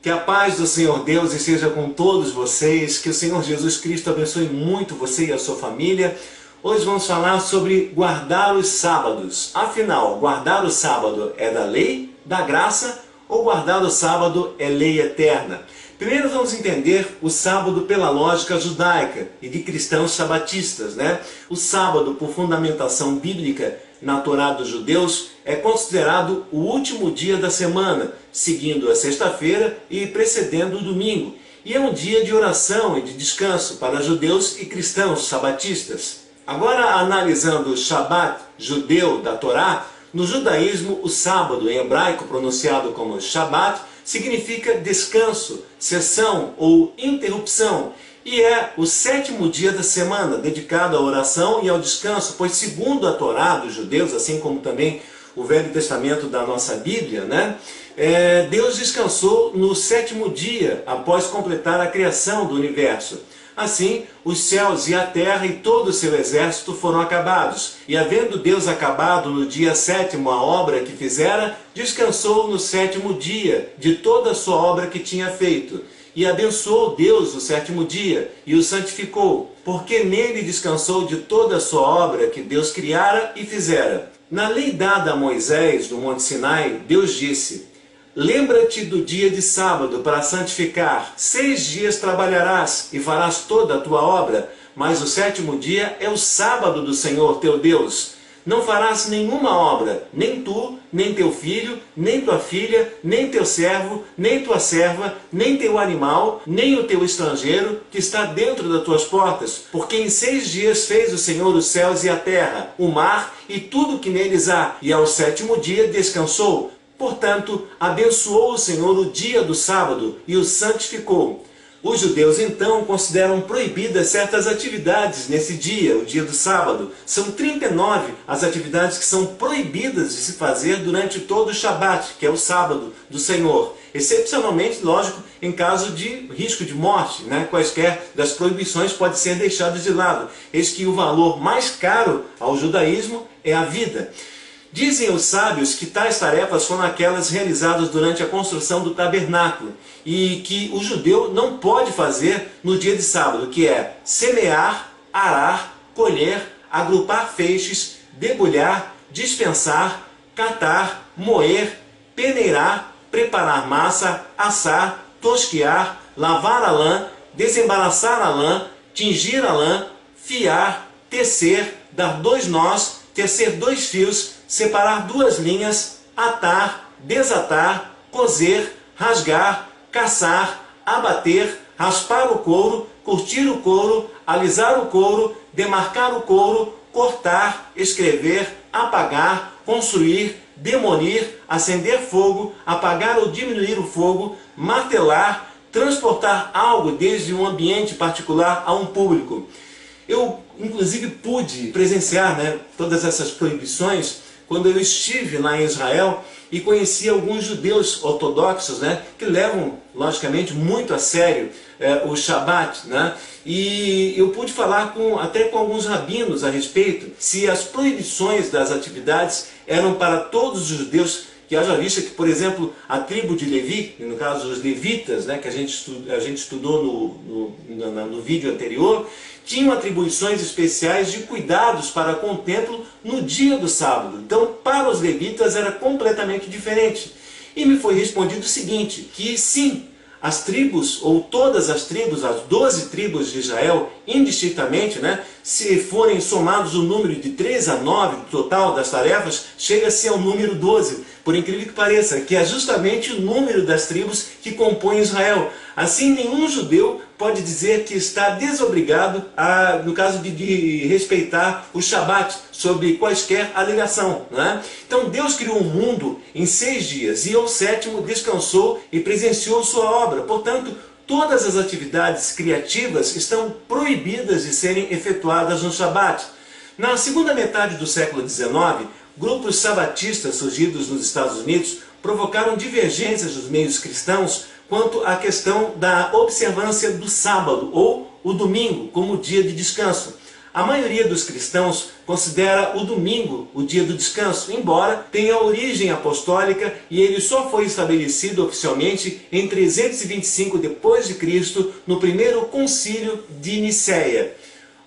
Que a paz do Senhor Deus esteja com todos vocês, que o Senhor Jesus Cristo abençoe muito você e a sua família. Hoje vamos falar sobre guardar os sábados. Afinal, guardar o sábado é da lei, da graça, ou guardar o sábado é lei eterna? Primeiro vamos entender o sábado pela lógica judaica e de cristãos sabatistas, né? O sábado, por fundamentação bíblica na Torá dos judeus, é considerado o último dia da semana, seguindo a sexta-feira e precedendo o domingo. E é um dia de oração e de descanso para judeus e cristãos sabatistas. Agora, analisando o Shabat judeu da Torá, no judaísmo o sábado, em hebraico pronunciado como Shabat, significa descanso, cessão ou interrupção, e é o sétimo dia da semana, dedicado à oração e ao descanso, pois segundo a Torá dos judeus, assim como também o Velho Testamento da nossa Bíblia, né? Deus descansou no sétimo dia, após completar a criação do universo. Assim, os céus e a terra e todo o seu exército foram acabados. E havendo Deus acabado no dia sétimo a obra que fizera, descansou no sétimo dia de toda a sua obra que tinha feito. E abençoou Deus o sétimo dia e o santificou, porque nele descansou de toda a sua obra que Deus criara e fizera. Na lei dada a Moisés no Monte Sinai, Deus disse: lembra-te do dia de sábado para santificar. 6 dias trabalharás e farás toda a tua obra, mas o sétimo dia é o sábado do Senhor teu Deus. Não farás nenhuma obra, nem tu, nem teu filho, nem tua filha, nem teu servo, nem tua serva, nem teu animal, nem o teu estrangeiro, que está dentro das tuas portas, porque em 6 dias fez o Senhor os céus e a terra, o mar e tudo que neles há, e ao sétimo dia descansou. Portanto, abençoou o Senhor o dia do sábado e o santificou. Os judeus, então, consideram proibidas certas atividades nesse dia, o dia do sábado. São 39 as atividades que são proibidas de se fazer durante todo o Shabat, que é o sábado do Senhor. Excepcionalmente, lógico, em caso de risco de morte, né? Quaisquer das proibições podem ser deixadas de lado. Eis que o valor mais caro ao judaísmo é a vida. Dizem os sábios que tais tarefas foram aquelas realizadas durante a construção do tabernáculo e que o judeu não pode fazer no dia de sábado, que é semear, arar, colher, agrupar feixes, debulhar, dispensar, catar, moer, peneirar, preparar massa, assar, tosquiar, lavar a lã, desembaraçar a lã, tingir a lã, fiar, tecer, dar 2 nós, tecer 2 fios, separar 2 linhas, atar, desatar, coser, rasgar, caçar, abater, raspar o couro, curtir o couro, alisar o couro, demarcar o couro, cortar, escrever, apagar, construir, demolir, acender fogo, apagar ou diminuir o fogo, martelar, transportar algo desde um ambiente particular a um público. Eu, inclusive, pude presenciar, né, todas essas proibições quando eu estive lá em Israel e conheci alguns judeus ortodoxos, né, que levam, logicamente, muito a sério o Shabat, né, e eu pude falar até com alguns rabinos a respeito se as proibições das atividades eram para todos os judeus, que haja vista que, por exemplo, a tribo de Levi, no caso os levitas, né, que a gente estudou no vídeo anterior, tinham atribuições especiais de cuidados para com o templo no dia do sábado. Então, para os levitas era completamente diferente. E me foi respondido o seguinte, que sim, as tribos, ou todas as tribos, as 12 tribos de Israel, indistintamente, né, se forem somados o número de 3 a 9 do total das tarefas, chega-se ao número 12, por incrível que pareça, que é justamente o número das tribos que compõem Israel. Assim, nenhum judeu pode dizer que está desobrigado, no caso de respeitar o Shabat, sob quaisquer alegação, né? Então Deus criou o mundo em 6 dias e ao sétimo descansou e presenciou sua obra. Portanto, todas as atividades criativas estão proibidas de serem efetuadas no Shabat. Na segunda metade do século XIX, grupos sabatistas surgidos nos Estados Unidos provocaram divergências dos meios cristãos quanto à questão da observância do sábado ou o domingo como dia de descanso. A maioria dos cristãos considera o domingo o dia do descanso, embora tenha origem apostólica e ele só foi estabelecido oficialmente em 325 d.C., no primeiro concílio de Nicéia.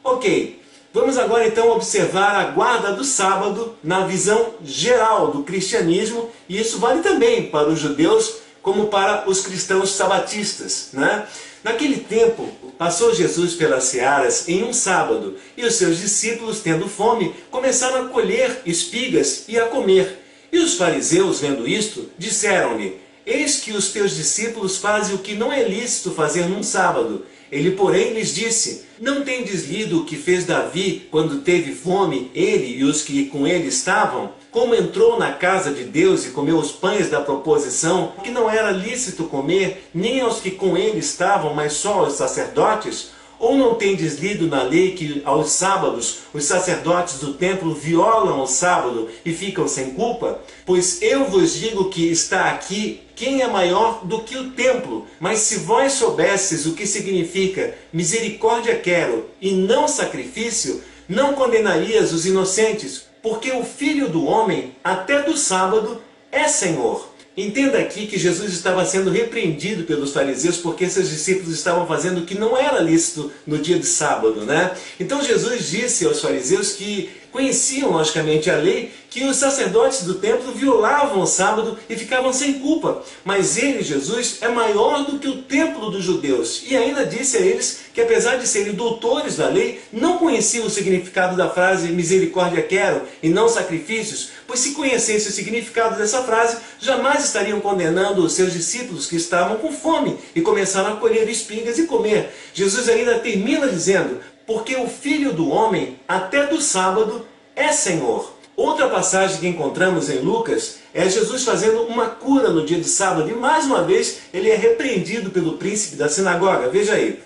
Ok, vamos agora então observar a guarda do sábado na visão geral do cristianismo, e isso vale também para os judeus como para os cristãos sabatistas, né? Naquele tempo, passou Jesus pelas searas em um sábado, e os seus discípulos, tendo fome, começaram a colher espigas e a comer. E os fariseus, vendo isto, disseram-lhe: Eis que os teus discípulos fazem o que não é lícito fazer num sábado. Ele, porém, lhes disse: Não tendes lido o que fez Davi quando teve fome, ele e os que com ele estavam? Como entrou na casa de Deus e comeu os pães da proposição, que não era lícito comer nem aos que com ele estavam, mas só aos sacerdotes? Ou não tendes lido na lei que aos sábados os sacerdotes do templo violam o sábado e ficam sem culpa? Pois eu vos digo que está aqui quem é maior do que o templo. Mas se vós soubesses o que significa misericórdia quero e não sacrifício, não condenarias os inocentes, porque o Filho do Homem, até do sábado, é Senhor. Entenda aqui que Jesus estava sendo repreendido pelos fariseus porque seus discípulos estavam fazendo o que não era lícito no dia de sábado, né? Então Jesus disse aos fariseus que conheciam logicamente a lei, que os sacerdotes do templo violavam o sábado e ficavam sem culpa. Mas ele, Jesus, é maior do que o templo dos judeus. E ainda disse a eles que, apesar de serem doutores da lei, não conheciam o significado da frase misericórdia quero e não sacrifícios, pois se conhecessem o significado dessa frase, jamais estariam condenando os seus discípulos que estavam com fome e começaram a colher espigas e comer. Jesus ainda termina dizendo: porque o Filho do Homem, até do sábado, é Senhor. Outra passagem que encontramos em Lucas é Jesus fazendo uma cura no dia de sábado, e mais uma vez ele é repreendido pelo príncipe da sinagoga. Veja aí.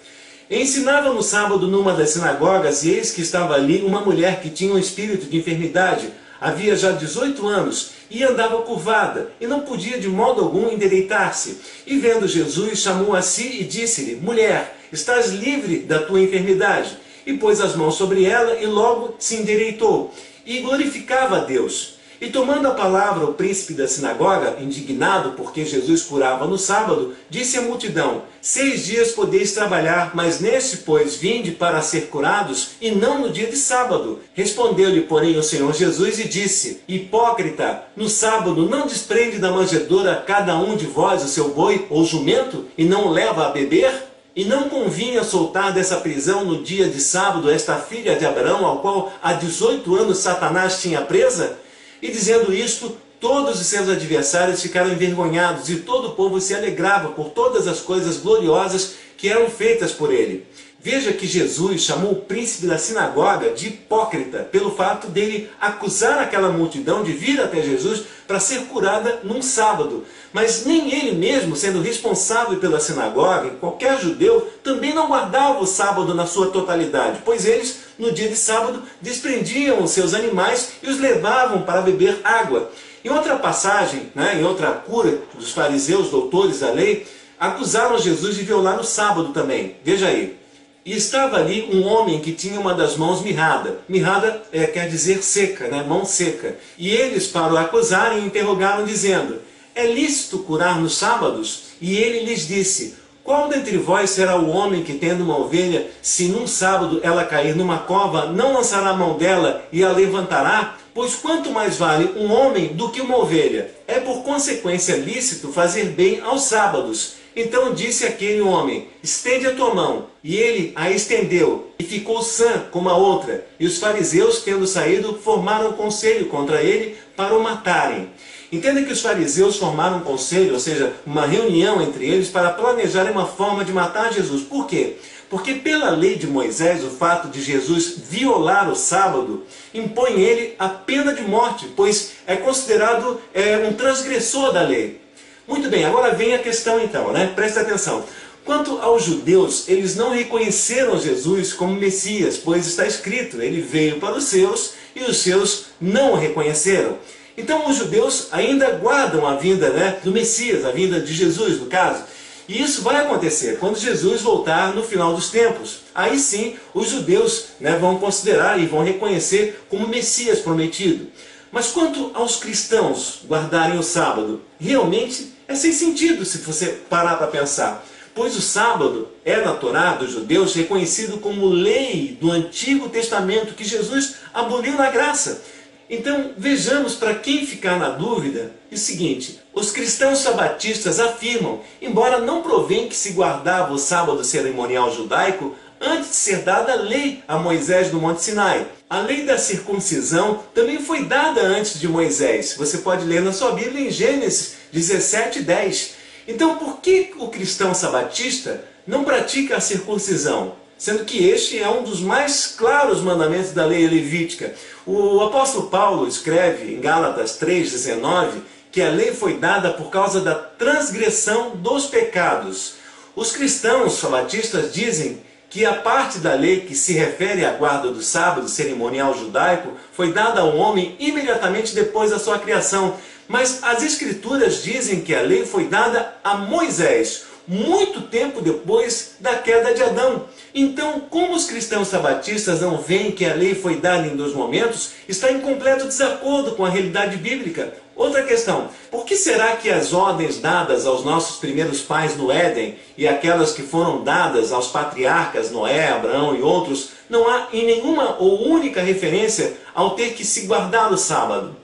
Ensinava no sábado numa das sinagogas, e eis que estava ali uma mulher que tinha um espírito de enfermidade. Havia já 18 anos, e andava curvada, e não podia de modo algum endireitar-se. E vendo Jesus, chamou a si e disse-lhe: Mulher, estás livre da tua enfermidade. E pôs as mãos sobre ela, e logo se endireitou, e glorificava a Deus. E tomando a palavra o príncipe da sinagoga, indignado porque Jesus curava no sábado, disse à multidão: 6 dias podeis trabalhar, mas neste, pois, vinde para ser curados, e não no dia de sábado. Respondeu-lhe, porém, o Senhor Jesus e disse: Hipócrita, no sábado não desprende da manjedoura cada um de vós o seu boi ou jumento, e não o leva a beber? E não convinha soltar dessa prisão no dia de sábado esta filha de Abraão, ao qual há 18 anos Satanás tinha presa? E dizendo isto, todos os seus adversários ficaram envergonhados, e todo o povo se alegrava por todas as coisas gloriosas que eram feitas por ele. Veja que Jesus chamou o príncipe da sinagoga de hipócrita, pelo fato dele acusar aquela multidão de vir até Jesus para ser curada num sábado. Mas nem ele mesmo, sendo responsável pela sinagoga, qualquer judeu, também não guardava o sábado na sua totalidade, pois eles, no dia de sábado, desprendiam os seus animais e os levavam para beber água. Em outra passagem, em outra cura dos fariseus, doutores da lei, acusaram Jesus de violar o sábado também. Veja aí. E estava ali um homem que tinha uma das mãos mirrada. Mirrada quer dizer seca, mão seca. E eles, para o acusarem, interrogaram, dizendo: É lícito curar nos sábados? E ele lhes disse: Qual dentre vós será o homem que, tendo uma ovelha, se num sábado ela cair numa cova, não lançará a mão dela e a levantará? Pois quanto mais vale um homem do que uma ovelha? É por consequência lícito fazer bem aos sábados. Então disse aquele homem: Estende a tua mão. E ele a estendeu, e ficou sã como a outra. E os fariseus, tendo saído, formaram conselho contra ele para o matarem. Entenda que os fariseus formaram um conselho, ou seja, uma reunião entre eles para planejarem uma forma de matar Jesus. Por quê? Porque pela lei de Moisés, o fato de Jesus violar o sábado impõe ele a pena de morte, pois é considerado um transgressor da lei. Muito bem, agora vem a questão então, Presta atenção. Quanto aos judeus, eles não reconheceram Jesus como Messias, pois está escrito: ele veio para os seus e os seus não o reconheceram. Então os judeus ainda guardam a vinda do Messias, a vinda de Jesus no caso. E isso vai acontecer quando Jesus voltar no final dos tempos. Aí sim, os judeus, vão considerar e vão reconhecer como Messias prometido. Mas quanto aos cristãos guardarem o sábado, realmente é sem sentido se você parar para pensar. Pois o sábado é na Torá dos judeus reconhecido como lei do Antigo Testamento que Jesus aboliu na graça. Então vejamos, para quem ficar na dúvida, o seguinte: os cristãos sabatistas afirmam, embora não provém que se guardava o sábado cerimonial judaico antes de ser dada a lei a Moisés no Monte Sinai. A lei da circuncisão também foi dada antes de Moisés. Você pode ler na sua Bíblia em Gênesis 17:10. Então por que o cristão sabatista não pratica a circuncisão? Sendo que este é um dos mais claros mandamentos da lei levítica. O apóstolo Paulo escreve em Gálatas 3:19 que a lei foi dada por causa da transgressão dos pecados. Os cristãos sabatistas dizem que a parte da lei que se refere à guarda do sábado cerimonial judaico foi dada ao homem imediatamente depois da sua criação. Mas as escrituras dizem que a lei foi dada a Moisés, muito tempo depois da queda de Adão. Então, como os cristãos sabatistas não veem que a lei foi dada em 2 momentos, está em completo desacordo com a realidade bíblica. Outra questão: por que será que as ordens dadas aos nossos primeiros pais no Éden e aquelas que foram dadas aos patriarcas Noé, Abraão e outros, não há em nenhuma ou única referência ao ter que se guardar o sábado?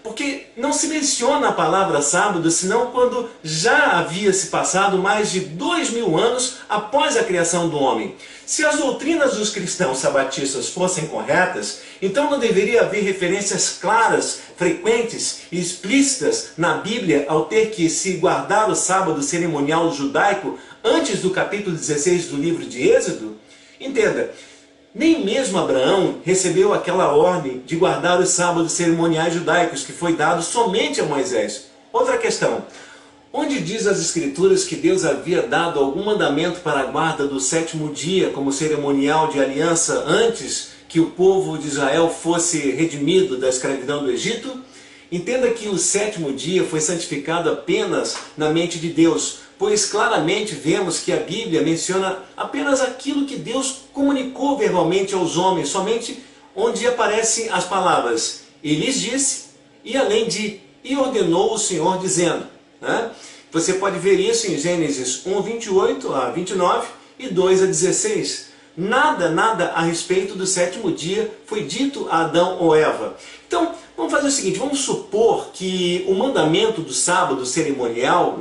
Porque não se menciona a palavra sábado senão quando já havia se passado mais de 2000 anos após a criação do homem. Se as doutrinas dos cristãos sabatistas fossem corretas, então não deveria haver referências claras, frequentes e explícitas na Bíblia ao ter que se guardar o sábado cerimonial judaico antes do capítulo 16 do livro de Êxodo? Entenda, nem mesmo Abraão recebeu aquela ordem de guardar os sábados cerimoniais judaicos que foi dado somente a Moisés. Outra questão: onde diz as Escrituras que Deus havia dado algum mandamento para a guarda do 7º dia como cerimonial de aliança antes que o povo de Israel fosse redimido da escravidão do Egito? Entenda que o 7º dia foi santificado apenas na mente de Deus, pois claramente vemos que a Bíblia menciona apenas aquilo que Deus comunicou verbalmente aos homens, somente onde aparecem as palavras "e lhes disse", e além de "e ordenou o Senhor dizendo". Você pode ver isso em Gênesis 1:28 a 29 e 2:16. Nada a respeito do 7º dia foi dito a Adão ou Eva. Então, vamos fazer o seguinte: vamos supor que o mandamento do sábado cerimonial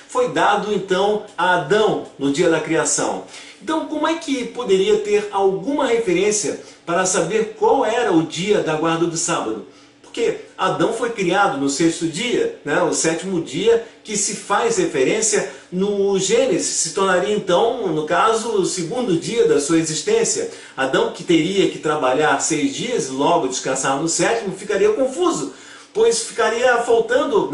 foi dado então a Adão no dia da criação. Então, como é que poderia ter alguma referência para saber qual era o dia da guarda do sábado? Porque Adão foi criado no 6º dia, o 7º dia que se faz referência no Gênesis, se tornaria então, no caso, o 2º dia da sua existência. Adão, que teria que trabalhar 6 dias e logo descansar no 7º, ficaria confuso, pois ficaria faltando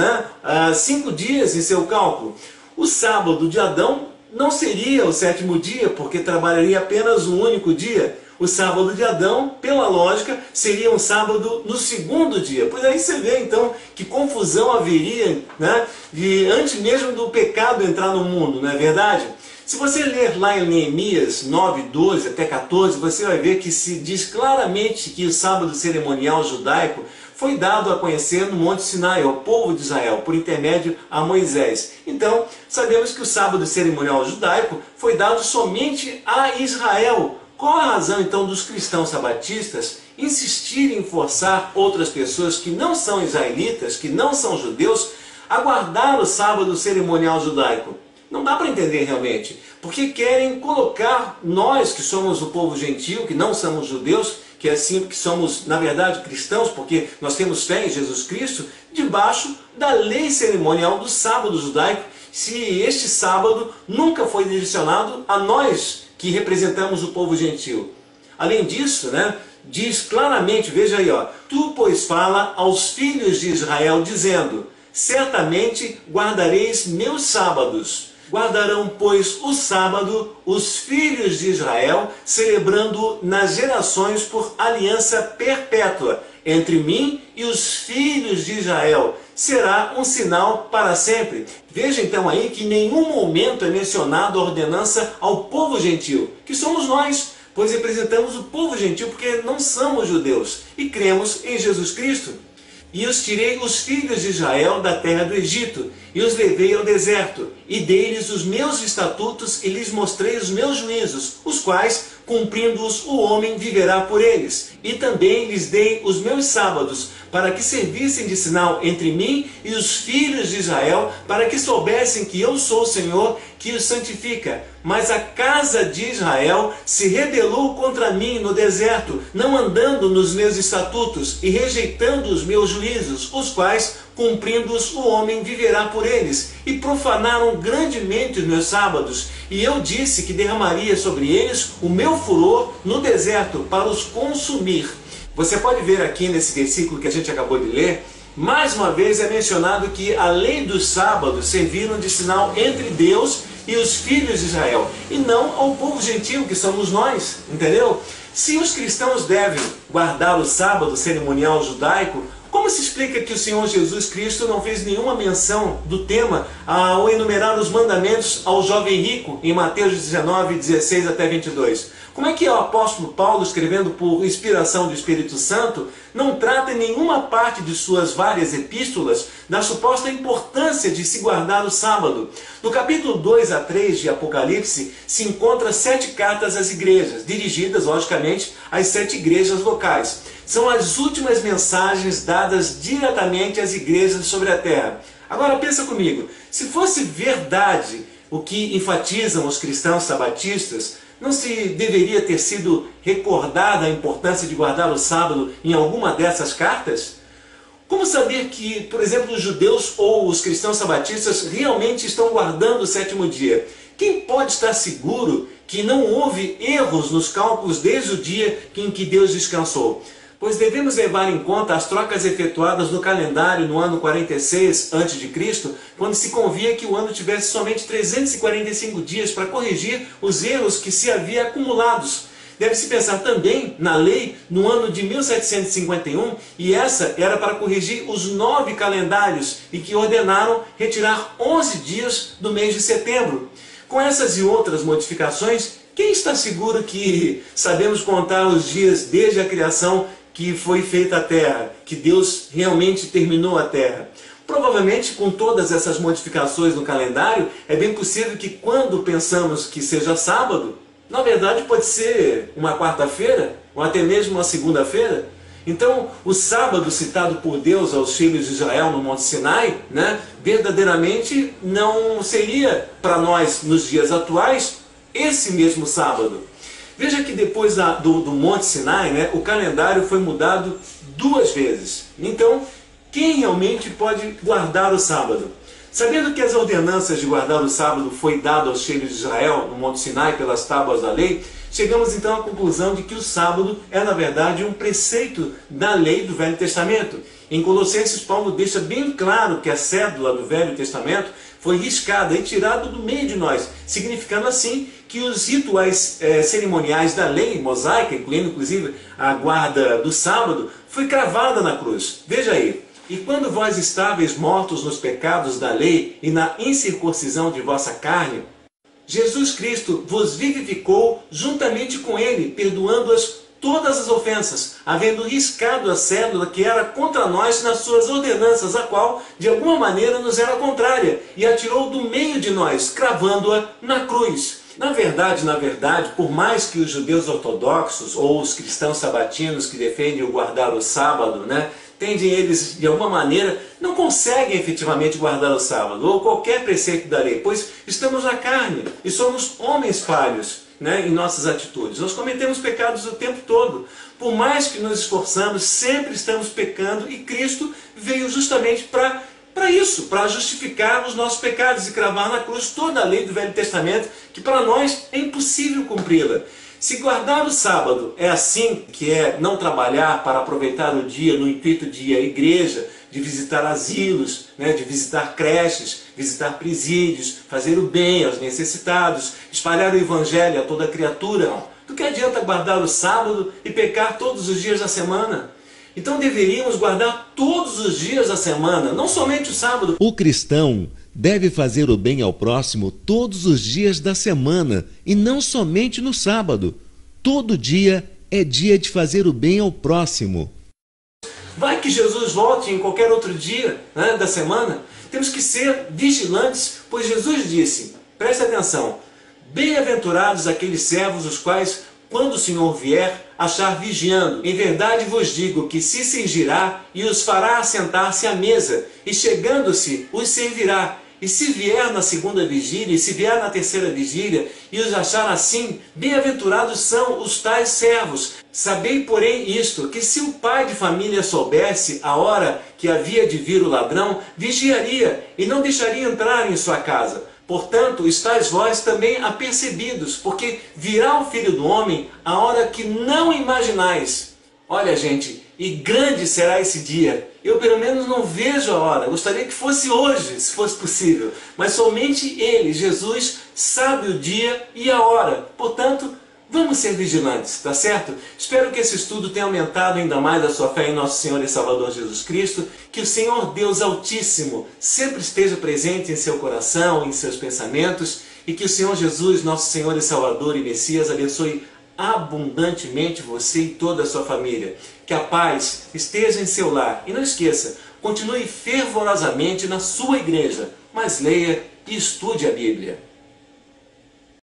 5 dias em seu cálculo. O sábado de Adão não seria o 7º dia, porque trabalharia apenas um único dia. O sábado de Adão, pela lógica, seria um sábado no 2º dia. Pois aí você vê então que confusão haveria antes mesmo do pecado entrar no mundo, não é verdade? Se você ler lá em Neemias 9:12 até 14, você vai ver que se diz claramente que o sábado cerimonial judaico foi dado a conhecer no Monte Sinai ao povo de Israel, por intermédio a Moisés. Então, sabemos que o sábado cerimonial judaico foi dado somente a Israel. Qual a razão então dos cristãos sabatistas insistirem em forçar outras pessoas que não são israelitas, que não são judeus, a guardar o sábado cerimonial judaico? Não dá para entender realmente, porque querem colocar nós que somos o povo gentil, que não somos judeus, que somos na verdade cristãos, porque nós temos fé em Jesus Cristo, debaixo da lei cerimonial do sábado judaico, se este sábado nunca foi direcionado a nós que representamos o povo gentil. Além disso, diz claramente, veja aí, tu pois fala aos filhos de Israel dizendo: certamente guardareis meus sábados. Guardarão, pois, o sábado os filhos de Israel, celebrando nas gerações por aliança perpétua entre mim e os filhos de Israel, será um sinal para sempre. Veja então aí que em nenhum momento é mencionado a ordenança ao povo gentil, que somos nós, pois representamos o povo gentil porque não somos judeus e cremos em Jesus Cristo. E os tirei os filhos de Israel da terra do Egito, e os levei ao deserto, e dei-lhes os meus estatutos, e lhes mostrei os meus juízos, os quais, cumprindo-os, o homem viverá por eles. E também lhes dei os meus sábados, para que servissem de sinal entre mim e os filhos de Israel, para que soubessem que eu sou o Senhor, que os santifica. Mas a casa de Israel se rebelou contra mim no deserto, não andando nos meus estatutos e rejeitando os meus juízos, os quais, cumprindo-os, o homem viverá por eles. E profanaram grandemente os meus sábados. E eu disse que derramaria sobre eles o meu furor no deserto para os consumir. Você pode ver aqui nesse versículo que a gente acabou de ler, mais uma vez é mencionado que a lei dos sábados serviram de sinal entre Deus e os filhos de Israel, e não ao povo gentil que somos nós, entendeu? Se os cristãos devem guardar o sábado cerimonial judaico, como se explica que o Senhor Jesus Cristo não fez nenhuma menção do tema ao enumerar os mandamentos ao jovem rico em Mateus 19, 16 até 22? Como é que o apóstolo Paulo, escrevendo por inspiração do Espírito Santo, não trata em nenhuma parte de suas várias epístolas da suposta importância de se guardar o sábado? No capítulo 2 a 3 de Apocalipse se encontra 7 cartas às igrejas, dirigidas, logicamente, às 7 igrejas locais. São as últimas mensagens dadas diretamente às igrejas sobre a terra. Agora pensa comigo, se fosse verdade o que enfatizam os cristãos sabatistas, não se deveria ter sido recordada a importância de guardar o sábado em alguma dessas cartas? Como saber que, por exemplo, os judeus ou os cristãos sabatistas realmente estão guardando o sétimo dia? Quem pode estar seguro que não houve erros nos cálculos desde o dia em que Deus descansou? Pois devemos levar em conta as trocas efetuadas no calendário no ano 46 a.C., quando se convia que o ano tivesse somente 345 dias para corrigir os erros que se havia acumulados. Deve-se pensar também na lei no ano de 1751, e essa era para corrigir os 9 calendários e que ordenaram retirar 11 dias do mês de setembro. Com essas e outras modificações, quem está seguro que sabemos contar os dias desde a criação que foi feita a terra, que Deus realmente terminou a terra? Provavelmente, com todas essas modificações no calendário, é bem possível que quando pensamos que seja sábado, na verdade pode ser uma quarta-feira, ou até mesmo uma segunda-feira. Então, o sábado citado por Deus aos filhos de Israel no Monte Sinai, verdadeiramente não seria para nós, nos dias atuais, esse mesmo sábado. Veja que depois do Monte Sinai, o calendário foi mudado 2 vezes. Então, quem realmente pode guardar o sábado? Sabendo que as ordenanças de guardar o sábado foi dado aos filhos de Israel no Monte Sinai pelas tábuas da lei, chegamos então à conclusão de que o sábado é, na verdade, um preceito da lei do Velho Testamento. Em Colossenses, Paulo deixa bem claro que a cédula do Velho Testamento foi riscada e tirada do meio de nós, significando assim que os rituais cerimoniais da lei mosaica, incluindo inclusive a guarda do sábado, foi cravada na cruz. Veja aí. E quando vós estáveis mortos nos pecados da lei e na incircuncisão de vossa carne, Jesus Cristo vos vivificou juntamente com ele, perdoando-as todas as ofensas, havendo riscado a cédula que era contra nós nas suas ordenanças, a qual, de alguma maneira, nos era contrária, e a tirou do meio de nós, cravando-a na cruz. Na verdade, por mais que os judeus ortodoxos ou os cristãos sabatinos que defendem o guardar o sábado, tendem eles, de alguma maneira, não conseguem efetivamente guardar o sábado, ou qualquer preceito da lei, pois estamos na carne e somos homens falhos em nossas atitudes. Nós cometemos pecados o tempo todo. Por mais que nos esforçamos, sempre estamos pecando, e Cristo veio justamente para isso, para justificar os nossos pecados e cravar na cruz toda a lei do Velho Testamento, que para nós é impossível cumpri-la. Se guardar o sábado é assim, que é não trabalhar para aproveitar o dia no intuito de ir à igreja, de visitar asilos, de visitar creches, visitar presídios, fazer o bem aos necessitados, espalhar o evangelho a toda criatura, do que adianta guardar o sábado e pecar todos os dias da semana? Então deveríamos guardar todos os dias da semana, não somente o sábado. O cristão deve fazer o bem ao próximo todos os dias da semana e não somente no sábado. Todo dia é dia de fazer o bem ao próximo. Vai que Jesus volte em qualquer outro dia, né, da semana. Temos que ser vigilantes, pois Jesus disse, preste atenção, bem-aventurados aqueles servos os quais, quando o Senhor vier, achar vigiando. Em verdade vos digo que se cingirá e os fará assentar-se à mesa, e chegando-se os servirá. E se vier na segunda vigília, e se vier na terceira vigília, e os achar assim, bem-aventurados são os tais servos. Sabei, porém, isto, que se o pai de família soubesse a hora que havia de vir o ladrão, vigiaria, e não deixaria entrar em sua casa. Portanto, estáis vós também apercebidos, porque virá o Filho do Homem a hora que não imaginais. Olha, gente, e grande será esse dia. Eu pelo menos não vejo a hora. Gostaria que fosse hoje, se fosse possível. Mas somente Ele, Jesus, sabe o dia e a hora. Portanto, vamos ser vigilantes, tá certo? Espero que esse estudo tenha aumentado ainda mais a sua fé em nosso Senhor e Salvador Jesus Cristo. Que o Senhor Deus Altíssimo sempre esteja presente em seu coração, em seus pensamentos. E que o Senhor Jesus, nosso Senhor e Salvador e Messias, abençoe abundantemente você e toda a sua família. Que a paz esteja em seu lar. E não esqueça, continue fervorosamente na sua igreja, mas leia e estude a Bíblia.